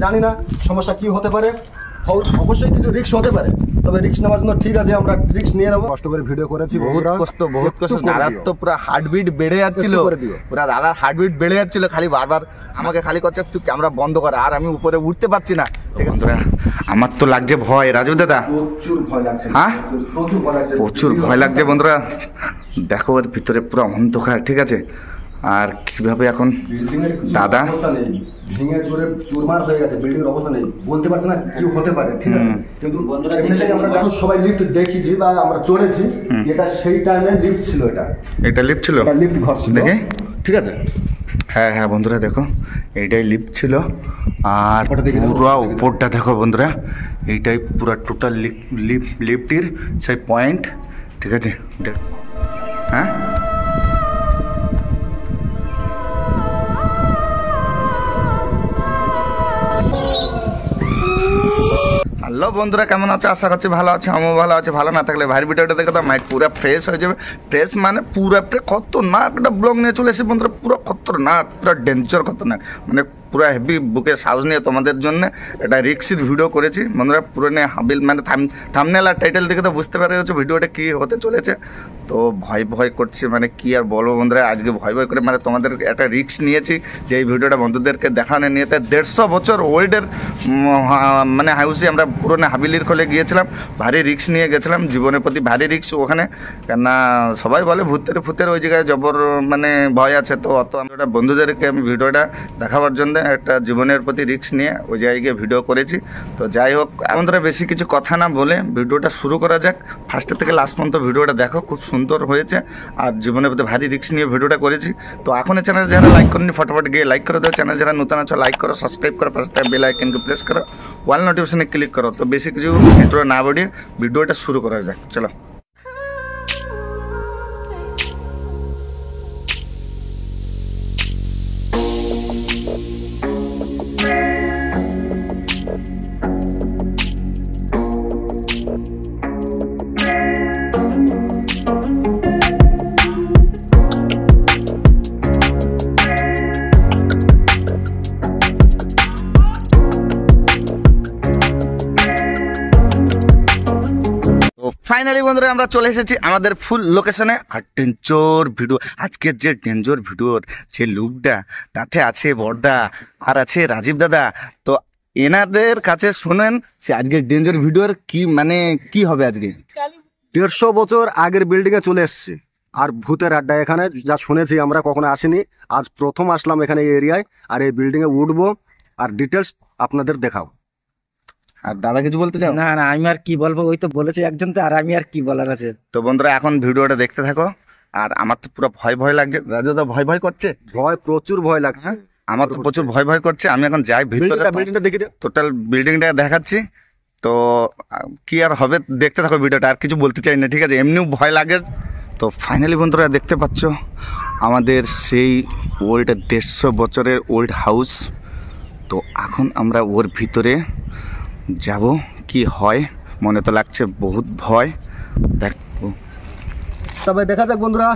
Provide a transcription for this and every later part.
জানি না সমস্যা কি হতে পারে, অবশ্যই কিছু রিস্ক হতে পারে, তবে রিস্ক নেওয়ার জন্য ঠিক আছে আমরা রিস্ক নিয়ে নেবো। কষ্ট করে ভিডিও করেছি, বহুত কষ্ট। দাদার তো পুরো হার্টবিট বেড়ে যাচ্ছিল, পুরো দাদার হার্টবিট বেড়ে যাচ্ছিল, খালি বারবার আমাকে খালি করছে একটু ক্যামেরা বন্ধ করে, আর আমি উপরে উঠতে পারছি না। ঠিক আছে আমার তো লাগছে ভয়, রাজু দাদা প্রচুর ভয় লাগছে। হ্যাঁ প্রচুর ভয় লাগছে, প্রচুর ভয় লাগছে বন্ধুরা। দেখো এর ভিতরে পুরো অন্ধকার, ঠিক আছে। আর কিভাবে এখন দাদা ভেঙে চুরে চুরমার হয়ে গেছে, বিল্ডিং এর অবস্থা নেই, বলতে পারছি না কি হতে পারে। ঠিক আছে কিন্তু আমরা যখন সবাই লিফট দেখেছি বা আমরা চড়েছি, এটা সেই টাইমে লিফট ছিল, এটা লিফট ছিল, লিফট ঘর ছিল, দেখে ঠিক আছে। হ্যাঁ হ্যাঁ বন্ধুরা দেখো এইটাই লিফট ছিল, আর পুরো উপরটা দেখো বন্ধুরা, এইটাই পুরো টোটাল লিফটের সেই পয়েন্ট, ঠিক আছে। হ্যাঁ হ্যালো বন্ধুরা, কেমন আছো? আশা করছি ভালো আছে, আমিও ভালো আছি। ভালো না থাকলে ভাইয়ের ভিডিওটা দেখে তো মাইন্ড পুরো ফ্রেশ হয়ে যাবে। ফ্রেশ মানে পুরো খতরনাক একটা ব্লগ নিয়ে চলে এসে বন্ধুরা, পুরো খতরনাক, পুরো ডেঞ্জার খতরনাক, মানে পুরো হেভি বুকে সাহস নিয়ে তোমাদের জন্য এটা রিক্সের ভিডিও করেছি বন্ধুরা। পুরো নিয়ে হাবিল মানে থাম্বনেল আর টাইটেল দেখে তো বুঝতে পারা যাচ্ছে ভিডিওটা কী হতে চলেছে। তো ভয় ভয় করছে, মানে কি আর বলবো বন্ধুরা, আজকে ভয় ভয় করে মানে তোমাদের একটা রিক্স নিয়েছি যে এই ভিডিওটা বন্ধুদেরকে দেখানো নিয়ে। তাই 150 বছর ওল্ডের মানে হাউসে আমরা পুরনো হাবিলির খোলে গিয়েছিলাম, ভারী রিক্স নিয়ে গেছিলাম, জীবনের প্রতি ভারী রিক্স ওখানে। কেননা সবাই বলে ভূতের ওই জায়গায় জবর মানে ভয় আছে, তো অত আমরা বন্ধুদেরকে আমি ভিডিওটা দেখাবার জন্য একটা জীবনের প্রতি রিস্ক নিয়ে ওই জায়গায় ভিডিও করেছি। তো যাই হোক বন্ধুরা, বেশি কিছু কথা না বলে ভিডিওটা শুরু করা যাক। ফার্স্টের থেকে লাস্ট পর্যন্ত ভিডিওটা দেখো, খুব সুন্দর হয়েছে, আর জীবনের প্রতি ভারী রিস্ক নিয়ে ভিডিওটা করেছি। তো এখন এই চ্যানেল যারা লাইক করেনি ফটাফট গিয়ে লাইক করে দাও, চ্যানেল যারা নতুন আছো লাইক করো, সাবস্ক্রাইব করো, পাশে থাকা বেল আইকনকে প্রেস করো, ওয়াল নোটিফিকেশনে ক্লিক করো। তো বেশি কিছু ইন্ট্রো না বাড়িয়ে ভিডিওটা শুরু করা যাক, চলো। ফাইনালি বন্ধুরা আমরা চলে এসেছি আমাদের ফুল লোকেশনে, আর ডেঞ্জার ভিডিও আজকের যে ডেঞ্জার ভিডিওর যে লুকটা, তাতে আছে বড়দা আর আছে রাজীব দাদা। তো এনাদের কাছে শুনেন সে আজকের ডেঞ্জার ভিডিওর কি মানে কি হবে। আজকে 150 বছর আগের বিল্ডিংয়ে চলে এসছে, আর ভূতের আড্ডা এখানে যা শুনেছি আমরা কখনো আসিনি, আজ প্রথম আসলাম এখানে এই এরিয়ায়, আর এই বিল্ডিংয়ে উঠবো আর ডিটেলস আপনাদের দেখাও। আর দাদা কিছু বলতে চাও? না না আমি আর কি বলবো, ওই তো বলেছে একজন, তো আর আমি আর কি বলার আছে। তো বন্ধুরা এখন ভিডিওটা দেখতে থাকো। আর আমার তো পুরো ভয় ভয় লাগছে, রাজু দাদা ভয় ভয় করছে, ভয় প্রচুর ভয় লাগছে, আমার তো প্রচুর ভয় ভয় করছে। আমি এখন যাই ভিতরে, বিল্ডিংটা দেখে টোটাল বিল্ডিংটা দেখাচ্ছি। তো কি আর হবে দেখতে থাকো ভিডিওটা, আর কিছু বলতে চাই না, ঠিক আছে, এমনিও ভয় লাগে। তো ফাইনালি বন্ধুরা দেখতে পাচ্ছ আমাদের সেই ওল্ড 150 বছরের ওল্ড হাউস। তো এখন আমরা ওর ভিতরে যাব, কি হয় মনে তো লাগছে বহুত ভয়। দেখো তবে দেখা যাক বন্ধুরা,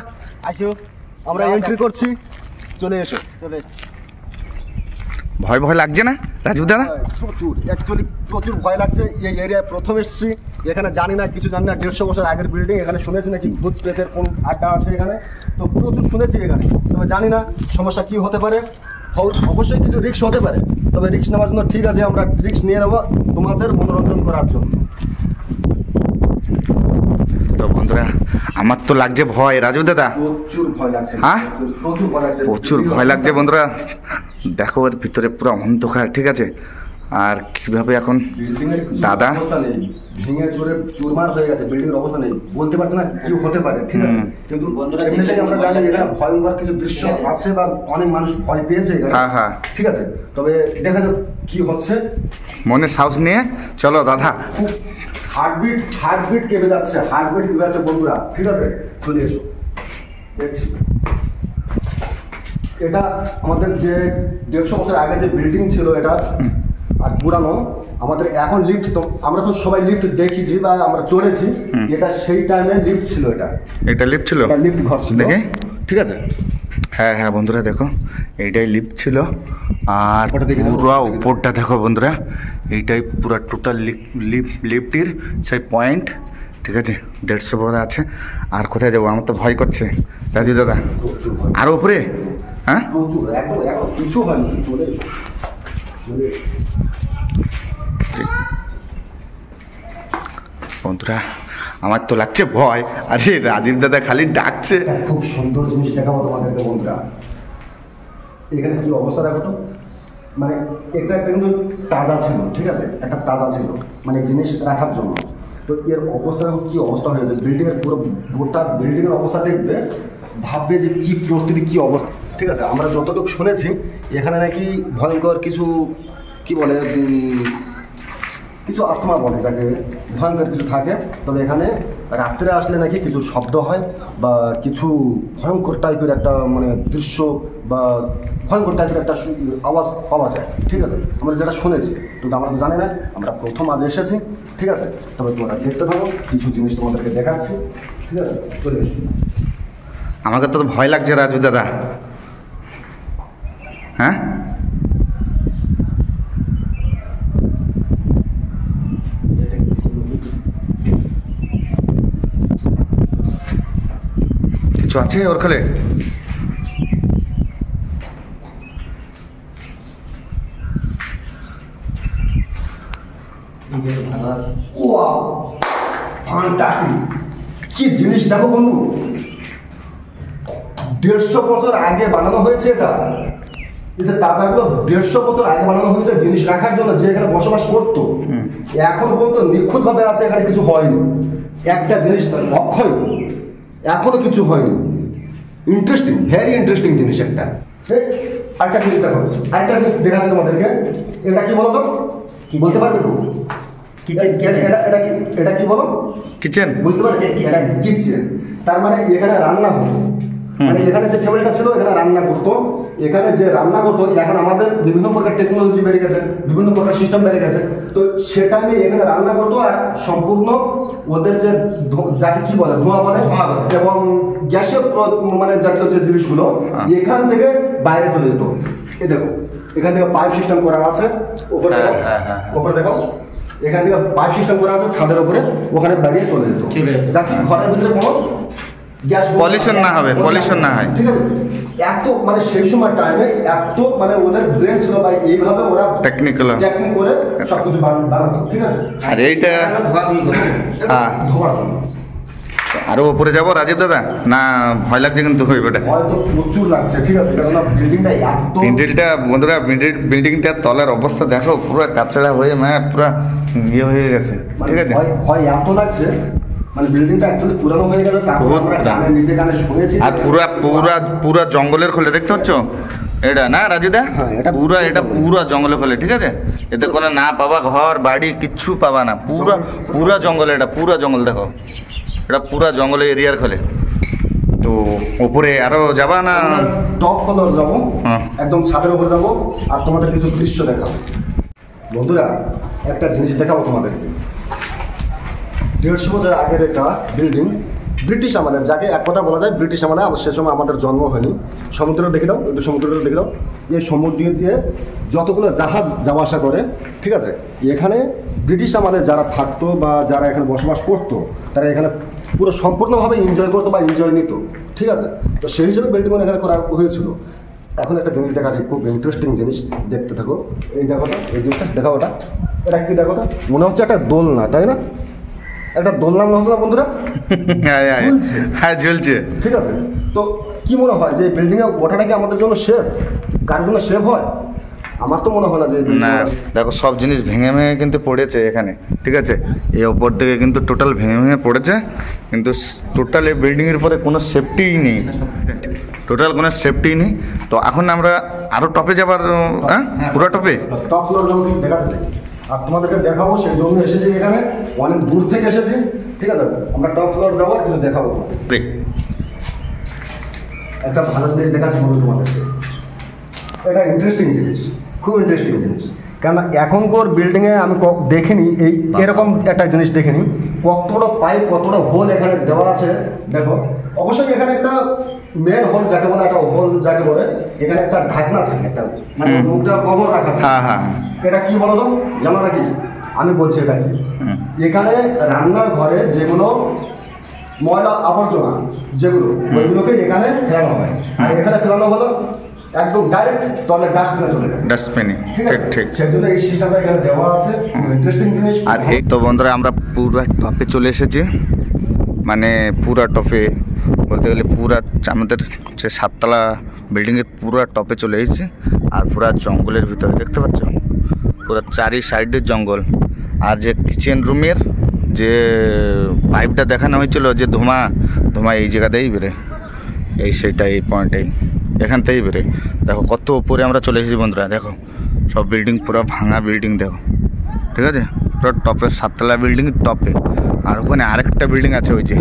আসো আমরা এন্ট্রি করছি, চলে এসো। ভয় ভয় লাগছে না রাজীব দাদা? প্রচুর, অ্যাকচুয়ালি প্রচুর ভয় লাগছে। এই এরিয়ায় প্রথম এসেছি, এখানে জানি না কিছু জানি না, 150 বছর আগের বিল্ডিং, এখানে শুনেছি নাকি ভূত প্রেতের কোন আড্ডা আছে এখানে, তো প্রচুর শুনেছি এখানে, তবে জানি না সমস্যা কি হতে পারে, অবশ্যই কিছু রিস্ক হতে পারে, তবে রিস্ক নেওয়ার জন্য ঠিক আছে আমরা রিস্ক নিয়ে নেবো তোমাদের মনোরঞ্জন করার জন্য। তো বন্ধুরা আমার তো লাগছে ভয়, রাজু দাদা প্রচুর ভয় লাগছে। হ্যাঁ প্রচুর ভয় লাগছে, প্রচুর ভয় লাগছে বন্ধুরা। দেখো এর ভিতরে পুরো অন্ধকার, ঠিক আছে। আর কিভাবে এখন বিল্ডিং এর দাদা অবস্থা নেই, ভেঙে চুরে চুরমার হয়ে গেছে, বিল্ডিং এর অবস্থা নেই, বলতে পারছে না কি হতে পারে, ঠিক আছে। কিন্তু এমনিতেই আমরা জানি এখানে ভয়ঙ্কর কিছু দৃশ্য আছে বা অনেক মানুষ ভয় পেয়েছে এখানে, হ্যাঁ হ্যাঁ ঠিক আছে। তবে দেখা যাক কি হচ্ছে। মনে সাহস নিয়ে চলো দাদা। হার্টবিট কেঁপে যাচ্ছে, হার্টবিট কেঁপে যাচ্ছে বন্ধুরা, ঠিক আছে। চলে এসো, দেখছি। এটা আমাদের যে 150 বছর আগে যে বিল্ডিং ছিল এটা আর পুরানো, আমাদের এখন লিফট, তো আমরা তো সবাই লিফট দেখিছি বা আমরা চড়েছি, এটা সেই টাইমে লিফট ছিল, এটা লিফট ছিল, এটা লিফট ঘর ছিল, দেখে ঠিক আছে। হ্যাঁ হ্যাঁ বন্ধুরা দেখো, এইটাই লিফট ছিল। আর ওটা দেখে দাও, পুরো ওটা দেখে উপরটা দেখো বন্ধুরা, এইটাই পুরো টোটাল লিফটের সেই পয়েন্ট, ঠিক আছে। 150 বড় আছে। আর কোথায় যাবো, আমার তো ভয় করছে রাজু দাদা। প্রচুর ভয়, আর উপরে হ্যাঁ প্রচুর, একদম এখন কিছু হয়নি, চলে এসো, চলে এসো। বন্ধুরা আমার তো লাগছে ভয়। আরে রাজীব দাদা খালি ডাকছে। একটা খুব সুন্দর জিনিস দেখাবো তোমাদেরকে বন্ধুরা। এখানে কি অবস্থা দেখো তো, মানে একটা একটা কিন্তু তাজা ছিল, ঠিক আছে, একটা তাজা ছিল মানে জিনিস রাখার জন্য। তো এর অবস্থা দেখো কি অবস্থা হয়েছে, বিল্ডিংয়ের পুরো গোটা বিল্ডিংয়ের অবস্থা দেখবে, ভাববে যে কি পরিস্থিতি, কি অবস্থা, ঠিক আছে। আমরা যতটুকু শুনেছি এখানে নাকি ভয়ঙ্কর কিছু কি বলে কিছু আত্মা বলে, যাকে ভয়ঙ্কর কিছু থাকে। তবে এখানে রাত্রে আসলে নাকি কিছু শব্দ হয় বা কিছু ভয়ঙ্কর টাইপের একটা মানে দৃশ্য বা ভয়ঙ্কর টাইপের একটা আওয়াজ পাওয়া যায়, ঠিক আছে। আমরা যেটা শুনেছি, কিন্তু আমরা তো জানি না, আমরা প্রথম আজ এসেছি, ঠিক আছে। তবে তোমরা দেখতে থাকো, কিছু জিনিস তোমাদেরকে দেখাচ্ছি, ঠিক আছে। চলে এসো। আমাকে তো ভয় লাগছে রাজু দাদা। হ্যাঁ কিছু আছে ওর খেলে? Wow, fantastic! কি জিনিস দেখো বন্ধু, 150 বছর আগে বানানো হয়েছে এটা। এই যে তাজাগুলো 150 বছর আগে বানানো হয়েছে জিনিস রাখার জন্য, যে এখানে বসবাস করতো। এখন পর্যন্ত নিখুঁত ভাবে আছে, এখানে কিছু হয়নি, একটা জিনিস অক্ষয়, এখনো কিছু হয়নি। ইন্টারেস্টিং, ভেরি ইন্টারেস্টিং জিনিস একটা। এই আরেকটা জিনিস দেখো, আরেকটা জিনিস দেখাচ্ছে তোমাদেরকে। এটা কি বলো তো, বলতে পারবে তো? এটা কি বলো? কিচেন। বুঝতে পারছি, কিচেন। তার মানে এখানে রান্না হতো, মানে এখানে যে ফ্যামিলিটা ছিল এখানে রান্না করতো, এখানে যে রান্না করতো। এখন আমাদের বিভিন্ন প্রকার টেকনোলজি বেড়ে গেছে, বিভিন্ন প্রকার সিস্টেম বেড়ে গেছে, তো সেটা আমি এখানে রান্না করতো। আর সম্পূর্ণ ওদের যে যাকে কি বলে ধোঁয়া বলে এবং গ্যাসের মানে জাতীয় যে জিনিসগুলো এখান থেকে বাইরে চলে যেত। এ দেখো, এখান থেকে পাইপ সিস্টেম করা আছে, ওপরে দেখো, ওপরে দেখো, এখান থেকে পাইপ সিস্টেম করা আছে ছাদের উপরে, ওখানে বেরিয়ে চলে যেত, যাতে ঘরের ভিতরে কোনো গ্যাস পলিউশন না হবে, পলিউশন না হয়, ঠিক আছে। এত মানে সেই সময় টাইমে এত মানে ওদের ব্রেন ছিল ভাই, এইভাবে ওরা টেকনিক করে সবকিছু বানাতো, ঠিক আছে। আর এইটা হ্যাঁ ধোয়ার জন্য। আরো উপরে যাবো রাজীব দাদা, না ভয় লাগছে কিন্তু ওটা হয়তো প্রচুর লাগছে, ঠিক আছে, কারণ বিল্ডিংটা এত বিল্ডিংটা বন্ধুরা, বিল্ডিংটার তলার অবস্থা দেখো, পুরো কাঁচড়া হয়ে মানে পুরো ইয়ে হয়ে গেছে, ঠিক আছে। ভয় এত লাগছে, মানে বিল্ডিংটা অ্যাকচুয়ালি পুরানো হয়ে গেছে, তারপর আমরা কানে নিজে কানে শুনেছি। আর পুরা জঙ্গলের খোলে দেখতে পাচ্ছ এটা, না রাজুদা? হ্যাঁ, এটা পুরা জঙ্গলে খোলে, ঠিক আছে। এতে কোনো না পাবা ঘর বাড়ি কিচ্ছু পাবা না, পুরা জঙ্গলে, এটা পুরা জঙ্গল দেখো, এটা পুরা জঙ্গলে এরিয়ার খোলে। তো উপরে আরো যাবা না? টপ ফ্লোর যাবো, হ্যাঁ। একদম ছাদের উপর যাবো আর তোমাদের কিছু দৃশ্য দেখাবো। বন্ধুরা একটা জিনিস দেখাবো তোমাদেরকে, 150 বছর আগের একটা বিল্ডিং, ব্রিটিশ আমাদের, যাকে এক কথা বলা যায় ব্রিটিশ আমাদের। সে সময় আমাদের জন্ম হয়নি। সমুদ্র দেখে দাও, একটু সমুদ্রটা দেখে দাও। এই সমুদ্র দিয়ে যতগুলো জাহাজ যাওয়া আসা করে, ঠিক আছে। এখানে ব্রিটিশ আমাদের যারা থাকতো বা যারা এখানে বসবাস করতো, তারা এখানে পুরো সম্পূর্ণভাবে এনজয় করতো বা এনজয় নিত, ঠিক আছে। তো সেই হিসেবে বিল্ডিং এখানে করা হয়েছিল। এখন একটা জিনিস দেখা যায়, খুব ইন্টারেস্টিং জিনিস, দেখতে থাকো। এই দেখোটা, এই জিনিসটা দেখো, ওটা এটা কি দেখো, মনে হচ্ছে একটা দোলনা, তাই না? একটা দোলনা মনে হচ্ছে না বন্ধুরা? হ্যাঁ ঝুলছে, ঠিক আছে। তো কি মনে হয় যে বিল্ডিংয়ে ওঠাটা কি আমাদের জন্য সেফ? কার জন্য সেফ হয়? আমার তো মনে হয় না যে না দেখো সব জিনিস ভেঙে ভেঙে কিন্তু পড়েছে এখানে, ঠিক আছে, এই ওপর থেকে কিন্তু টোটাল ভেঙে ভেঙে পড়েছে, কিন্তু টোটাল এই বিল্ডিংয়ের পরে কোনো সেফটিই নেই, টোটাল কোনো সেফটি নেই। তো এখন আমরা আরও টপে যাবার, হ্যাঁ পুরো টপে টপ ফ্লোর যেমন দেখাচ্ছে, আর তোমাদেরকে দেখাবো সেই জন্য এসেছি এখানে, অনেক দূর থেকে এসেছি, ঠিক আছে। আমরা টপ ফ্লোর যাবো, কিছু দেখাবো। একটা ভালো জিনিস দেখাচ্ছি বলবো তোমাদেরকে, এটা ইন্টারেস্টিং জিনিস, খুব ইন্টারেস্টিং জিনিস। কেননা এখনকার বিল্ডিংয়ে আমি দেখিনি এই এরকম একটা জিনিস দেখিনি, কতটা পাইপ কতটা হোল এখানে দেওয়া আছে দেখো। অবশ্যই এখানে একটা মেন হোল যাকে বলে, একটা হোল যাকে বলে, এখানে একটা ঢাকনা থাকে, একটা মানে মুখটা কভার রাখা থাকে। হ্যাঁ হ্যাঁ, এটা কি বলো তো, জানো নাকি? আমি বলছি এটা কি, এখানে রান্নার ঘরে যেগুলো ময়লা আবর্জনা যেগুলো, ওইগুলোকে এখানে ফেলানো হয়, আর এখানে ফেলানো হলো একদম ডাইরেক্ট তলে ডাস্টবিনে চলে যায়, ডাস্টবিনে, ঠিক ঠিক আছে। ঠিক। সেই জন্য এই সিস্টেমটা এখানে দেওয়া আছে, ইন্টারেস্টিং জিনিস। আর এই তো বন্ধুরা আমরা পুরো টপে চলে এসেছি, মানে পুরা টপে বলতে গেলে পুরা আমাদের যে 7তলা বিল্ডিংয়ের পুরো টপে চলে এসেছি। আর পুরা জঙ্গলের ভিতরে দেখতে পাচ্ছ, পুরো চারি সাইডের জঙ্গল। আর যে কিচেন রুমের যে পাইপটা দেখানো হয়েছিল, যে ধোঁয়া এই জায়গাতেই বেরোয়, এই সেটা এই পয়েন্টেই এখান থেকেই বেরোয়। দেখো কত উপরে আমরা চলে এসেছি বন্ধুরা, দেখো সব বিল্ডিং পুরো ভাঙা বিল্ডিং দেখো, ঠিক আছে, পুরো টপে 7তলা বিল্ডিং টপে। আর ওখানে আরেকটা বিল্ডিং আছে ওই যে।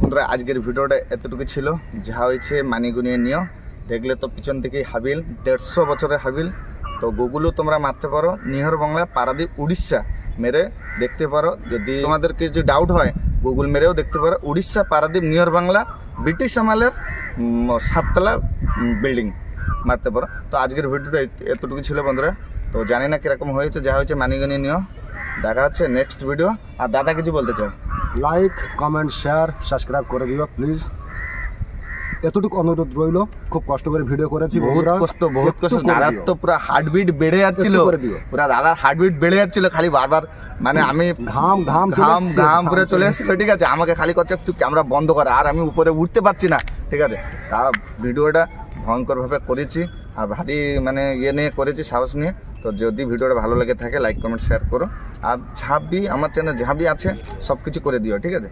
বন্ধুরা আজকের ভিডিওটা এতটুকু ছিল, যা হয়েছে মানিগুনিয়ে নিও। দেখলে তো পিছন থেকেই হাবিল, 150 বছরের হাবিল। তো গুগলও তোমরা মারতে পারো, নিহর বাংলা পারাদ্বীপ উড়িষ্যা মেরে দেখতে পারো। যদি তোমাদের কিছু ডাউট হয় গুগল মেরেও দেখতে পারো, উড়িষ্যা পারাদ্বীপ নিহর বাংলা ব্রিটিশ আমলের 7তলা বিল্ডিং মারতে পারো। তো আজকের ভিডিওটা এতটুকু ছিল বন্ধুরা। তো জানি না কীরকম হয়েছে, যা হয়েছে মানিগুনিয়ে নিও। দেখা হচ্ছে নেক্সট ভিডিও। আর দাদা কিছু বলতে চাই? লাইক, কমেন্ট, শেয়ার, সাবস্ক্রাইব করে দিও প্লিজ, এতটুকু অনুরোধ রইল। খুব কষ্ট করে ভিডিও করেছি, বহুত কষ্ট। দাদার তো পুরো হার্টবিট বেড়ে যাচ্ছিল, পুরা দাদার হার্টবিট বেড়ে যাচ্ছিল খালি বারবার, মানে আমি ঘাম পুরো চলে এসেছিল, ঠিক আছে। আমাকে খালি করছে একটু ক্যামেরা বন্ধ করে, আর আমি উপরে উঠতে পারছি না, ঠিক আছে। তা ভিডিওটা ভয়ঙ্করভাবে করেছি, আর ভারী মানে নিয়ে করেছি, সাহস নিয়ে। তো যদি ভিডিওটা ভালো লেগে থাকে লাইক কমেন্ট শেয়ার করো, আর ঝাঁপি আমার চ্যানেল ঝাঁপি আছে সব কিছু করে দিও, ঠিক আছে।